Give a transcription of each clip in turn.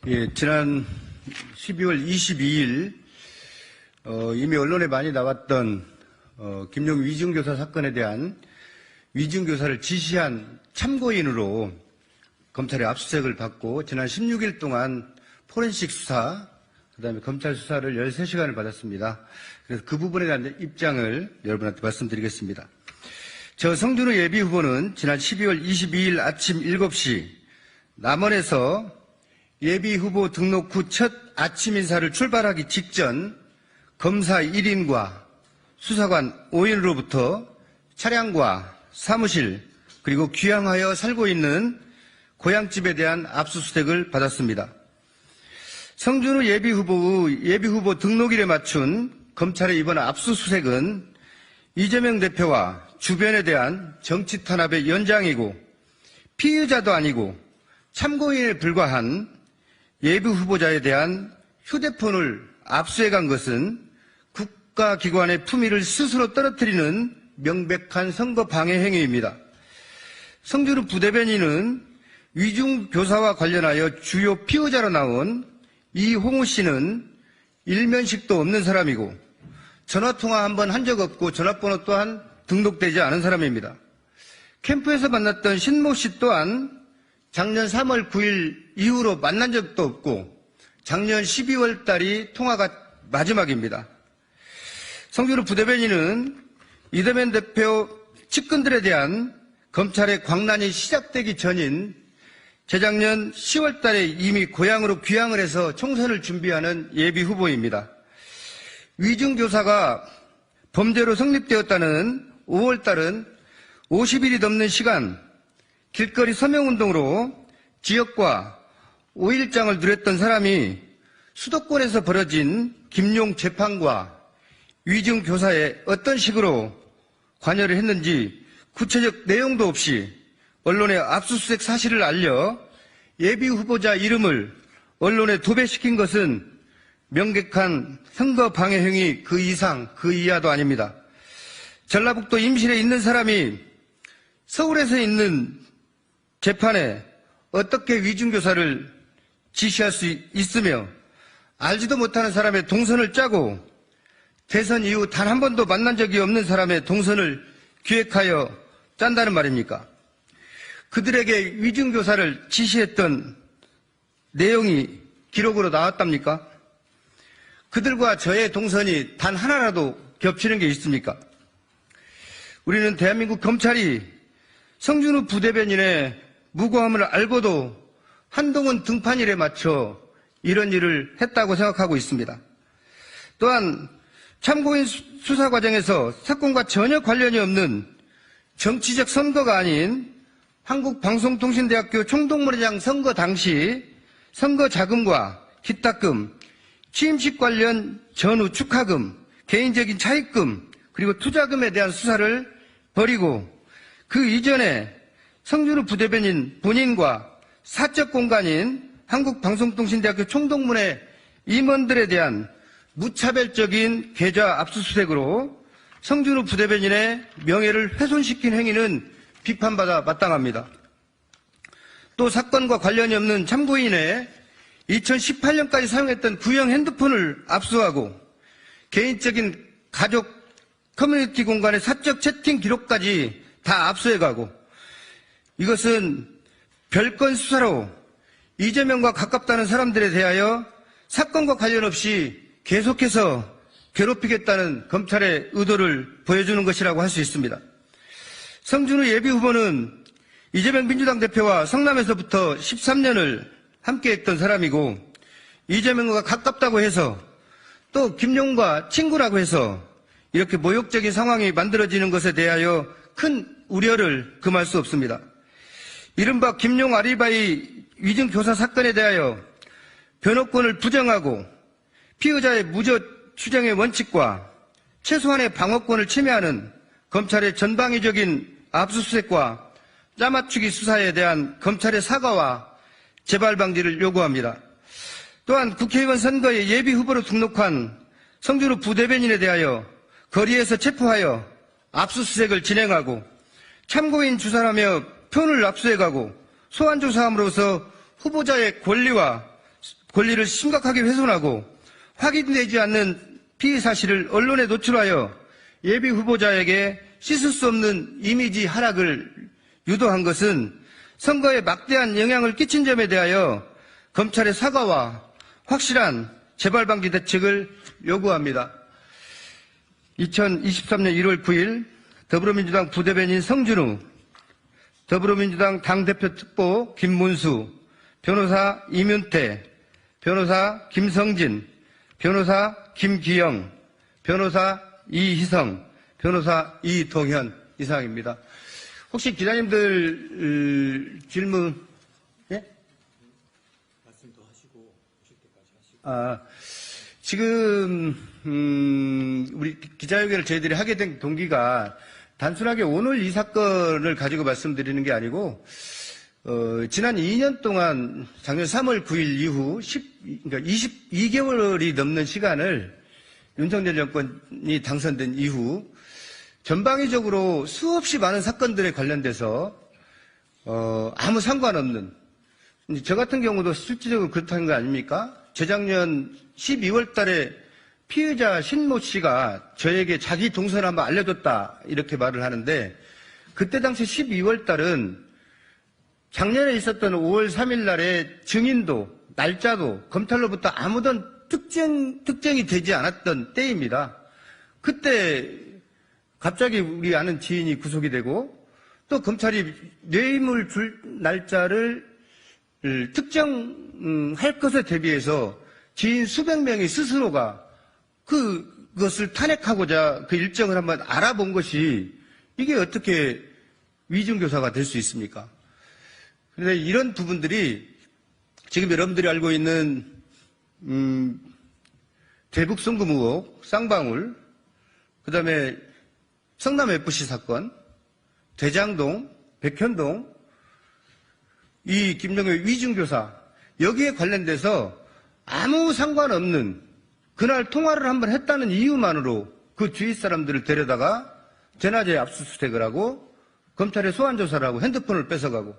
예, 지난 12월 22일 이미 언론에 많이 나왔던 김용 위증교사 사건에 대한 위증교사를 지시한 참고인으로 검찰의 압수수색을 받고 지난 16일 동안 포렌식 수사, 그다음에 검찰 수사를 13시간을 받았습니다. 그래서 그 부분에 대한 입장을 여러분한테 말씀드리겠습니다. 저 성준우 예비후보는 지난 12월 22일 아침 7시 남원에서 예비후보 등록 후 첫 아침 인사를 출발하기 직전 검사 1인과 수사관 5인으로부터 차량과 사무실 그리고 귀향하여 살고 있는 고향집에 대한 압수수색을 받았습니다. 성준우 예비후보의 예비후보 등록일에 맞춘 검찰의 이번 압수수색은 이재명 대표와 주변에 대한 정치 탄압의 연장이고 피의자도 아니고 참고인에 불과한 예비후보자에 대한 휴대폰을 압수해간 것은 국가기관의 품위를 스스로 떨어뜨리는 명백한 선거 방해 행위입니다. 성준우 부대변인은 위중교사와 관련하여 주요 피의자로 나온 이홍우 씨는 일면식도 없는 사람이고 전화통화 한 번 한 적 없고 전화번호 또한 등록되지 않은 사람입니다. 캠프에서 만났던 신모 씨 또한 작년 3월 9일 이후로 만난 적도 없고 작년 12월 달이 통화가 마지막입니다. 성준우 부대변인은 이재명 대표 측근들에 대한 검찰의 광란이 시작되기 전인 재작년 10월 달에 이미 고향으로 귀향을 해서 총선을 준비하는 예비후보입니다. 위증교사가 범죄로 성립되었다는 5월 달은 50일이 넘는 시간 길거리 서명운동으로 지역과 5일장을 누렸던 사람이 수도권에서 벌어진 김용 재판과 위증교사에 어떤 식으로 관여를 했는지 구체적 내용도 없이 언론에 압수수색 사실을 알려 예비후보자 이름을 언론에 도배시킨 것은 명백한 선거 방해 행위 그 이상 그 이하도 아닙니다. 전라북도 임실에 있는 사람이 서울에서 있는 재판에 어떻게 위중교사를 지시할 수 있으며 알지도 못하는 사람의 동선을 짜고 대선 이후 단 한 번도 만난 적이 없는 사람의 동선을 기획하여 짠다는 말입니까? 그들에게 위중교사를 지시했던 내용이 기록으로 나왔답니까? 그들과 저의 동선이 단 하나라도 겹치는 게 있습니까? 우리는 대한민국 검찰이 성준우 부대변인의 무고함을 알고도 한동훈 등판일에 맞춰 이런 일을 했다고 생각하고 있습니다. 또한 참고인 수사 과정에서 사건과 전혀 관련이 없는 정치적 선거가 아닌 한국방송통신대학교 총동문회장 선거 당시 선거 자금과 기탁금, 취임식 관련 전후 축하금, 개인적인 차입금, 그리고 투자금에 대한 수사를 벌이고 그 이전에 성준우 부대변인 본인과 사적 공간인 한국방송통신대학교 총동문회 임원들에 대한 무차별적인 계좌 압수수색으로 성준우 부대변인의 명예를 훼손시킨 행위는 비판받아 마땅합니다. 또 사건과 관련이 없는 참고인의 2018년까지 사용했던 구형 핸드폰을 압수하고 개인적인 가족 커뮤니티 공간의 사적 채팅 기록까지 다 압수해가고 이것은 별건 수사로 이재명과 가깝다는 사람들에 대하여 사건과 관련 없이 계속해서 괴롭히겠다는 검찰의 의도를 보여주는 것이라고 할 수 있습니다. 성준우 예비후보는 이재명 민주당 대표와 성남에서부터 13년을 함께했던 사람이고 이재명과 가깝다고 해서 또 김용과 친구라고 해서 이렇게 모욕적인 상황이 만들어지는 것에 대하여 큰 우려를 금할 수 없습니다. 이른바 김용 아리바이 위증교사 사건에 대하여 변호권을 부정하고 피의자의 무죄 추정의 원칙과 최소한의 방어권을 침해하는 검찰의 전방위적인 압수수색과 짜맞추기 수사에 대한 검찰의 사과와 재발 방지를 요구합니다. 또한 국회의원 선거에 예비후보로 등록한 성준우 부대변인에 대하여 거리에서 체포하여 압수수색을 진행하고 참고인 주사하며 표를 압수해가고 소환조사함으로써 후보자의 권리와 권리를 심각하게 훼손하고 확인되지 않는 피의 사실을 언론에 노출하여 예비 후보자에게 씻을 수 없는 이미지 하락을 유도한 것은 선거에 막대한 영향을 끼친 점에 대하여 검찰의 사과와 확실한 재발 방지 대책을 요구합니다. 2023년 1월 9일 더불어민주당 부대변인 성준우, 더불어민주당 당대표 특보 김문수, 변호사 이문태, 변호사 김성진, 변호사 김기영, 변호사 이희성, 변호사 이동현 이상입니다. 혹시 기자님들 질문? 예? 말씀 더 하시고 오실 때까지 하시고. 지금 우리 기자회견을 저희들이 하게 된 동기가 단순하게 오늘 이 사건을 가지고 말씀드리는 게 아니고 지난 2년 동안 작년 3월 9일 이후 그러니까 22개월이 넘는 시간을 윤석열 정권이 당선된 이후 전방위적으로 수없이 많은 사건들에 관련돼서 아무 상관없는, 저 같은 경우도 실질적으로 그렇다는 거 아닙니까? 재작년 12월 달에 피의자 신모 씨가 저에게 자기 동선을 한번 알려줬다 이렇게 말을 하는데, 그때 당시 12월 달은 작년에 있었던 5월 3일 날의 증인도 날짜도 검찰로부터 아무런 특정이 되지 않았던 때입니다. 그때 갑자기 우리 아는 지인이 구속이 되고 또 검찰이 뇌임을 줄 날짜를 특정할 것에 대비해서 지인 수백 명이 스스로가 그것을 탄핵하고자 그 일정을 한번 알아본 것이 이게 어떻게 위증교사가 될 수 있습니까? 그런데 이런 부분들이 지금 여러분들이 알고 있는 대북 송금 의혹, 쌍방울, 그 다음에 성남FC 사건, 대장동, 백현동, 이 김정일 위증교사, 여기에 관련돼서 아무 상관없는 그날 통화를 한번 했다는 이유만으로 그 주위 사람들을 데려다가 대낮에 압수수색을 하고 검찰에 소환조사를 하고 핸드폰을 뺏어가고,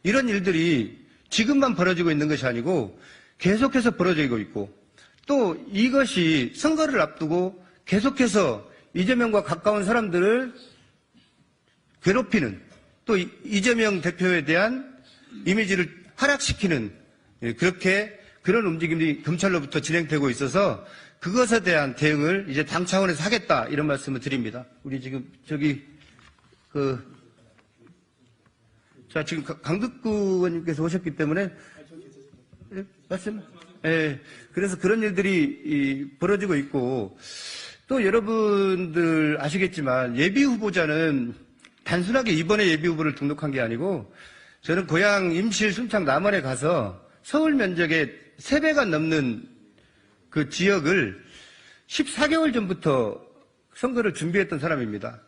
이런 일들이 지금만 벌어지고 있는 것이 아니고 계속해서 벌어지고 있고, 또 이것이 선거를 앞두고 계속해서 이재명과 가까운 사람들을 괴롭히는, 또 이재명 대표에 대한 이미지를 하락시키는 그런 움직임이 검찰로부터 진행되고 있어서 그것에 대한 대응을 이제 당 차원에서 하겠다, 이런 말씀을 드립니다. 우리 지금 지금 강덕구 의원님께서 오셨기 때문에 말씀. 예. 그래서 그런 일들이 벌어지고 있고, 또 여러분들 아시겠지만 예비 후보자는 단순하게 이번에 예비 후보를 등록한 게 아니고, 저는 고향 임실 순창 남원에 가서 서울 면적의 3배가 넘는 그 지역을 14개월 전부터 선거를 준비했던 사람입니다.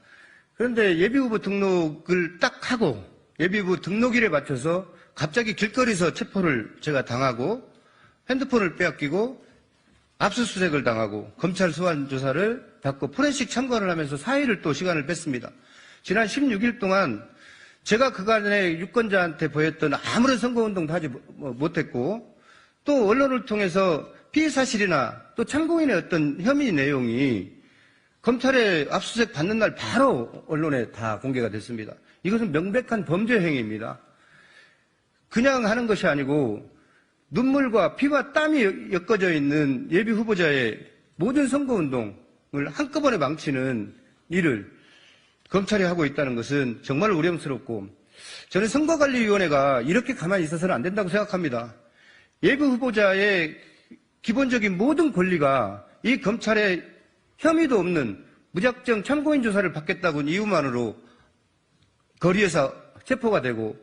그런데 예비 후보 등록을 딱 하고 예비후보 등록일에 맞춰서 갑자기 길거리에서 체포를 제가 당하고 핸드폰을 빼앗기고 압수수색을 당하고 검찰 소환 조사를 받고 포렌식 참관을 하면서 4일을 또 시간을 뺐습니다. 지난 16일 동안 제가 그간에 유권자한테 보였던 아무런 선거운동도 하지 못했고, 또 언론을 통해서 피의 사실이나 또 참고인의 어떤 혐의 내용이 검찰에 압수수색 받는 날 바로 언론에 다 공개가 됐습니다. 이것은 명백한 범죄 행위입니다. 그냥 하는 것이 아니고 눈물과 피와 땀이 엮어져 있는 예비 후보자의 모든 선거운동을 한꺼번에 망치는 일을 검찰이 하고 있다는 것은 정말 우려스럽고, 저는 선거관리위원회가 이렇게 가만히 있어서는 안 된다고 생각합니다. 예비 후보자의 기본적인 모든 권리가 이 검찰의 혐의도 없는 무작정 참고인 조사를 받겠다는 이유만으로 거리에서 체포가 되고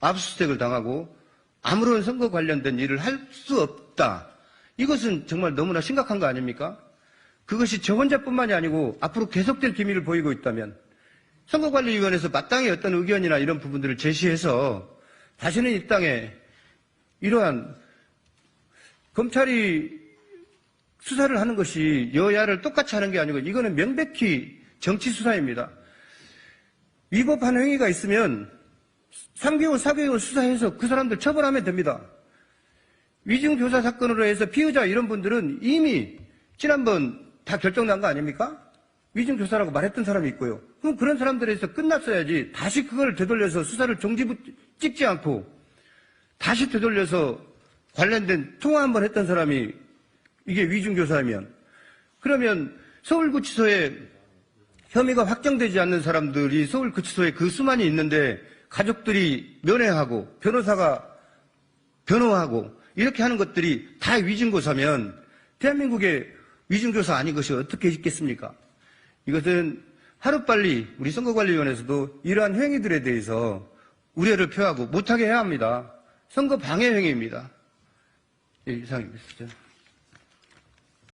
압수수색을 당하고 아무런 선거 관련된 일을 할 수 없다. 이것은 정말 너무나 심각한 거 아닙니까? 그것이 저 혼자뿐만이 아니고 앞으로 계속될 기미를 보이고 있다면 선거관리위원회에서 마땅히 어떤 의견이나 이런 부분들을 제시해서 다시는 이 땅에 이러한 검찰이 수사를 하는 것이 여야를 똑같이 하는 게 아니고 이거는 명백히 정치 수사입니다. 위법한 행위가 있으면 3개월, 4개월 수사해서 그 사람들 처벌하면 됩니다. 위중교사 사건으로 해서 피의자 이런 분들은 이미 지난번 다 결정난 거 아닙니까? 위중교사라고 말했던 사람이 있고요. 그럼 그런 사람들에서 끝났어야지 다시 그걸 되돌려서 수사를 찍지 않고 다시 되돌려서 관련된 통화 한번 했던 사람이 이게 위중교사면 그러면 서울구치소에 혐의가 확정되지 않는 사람들이 서울구치소에 그 수만이 있는데 가족들이 면회하고 변호사가 변호하고 이렇게 하는 것들이 다 위중교사면 대한민국의 위중교사 아닌 것이 어떻게 있겠습니까? 이것은 하루빨리 우리 선거관리위원회에서도 이러한 행위들에 대해서 우려를 표하고 못하게 해야 합니다. 선거 방해 행위입니다. 예, 이상입니다.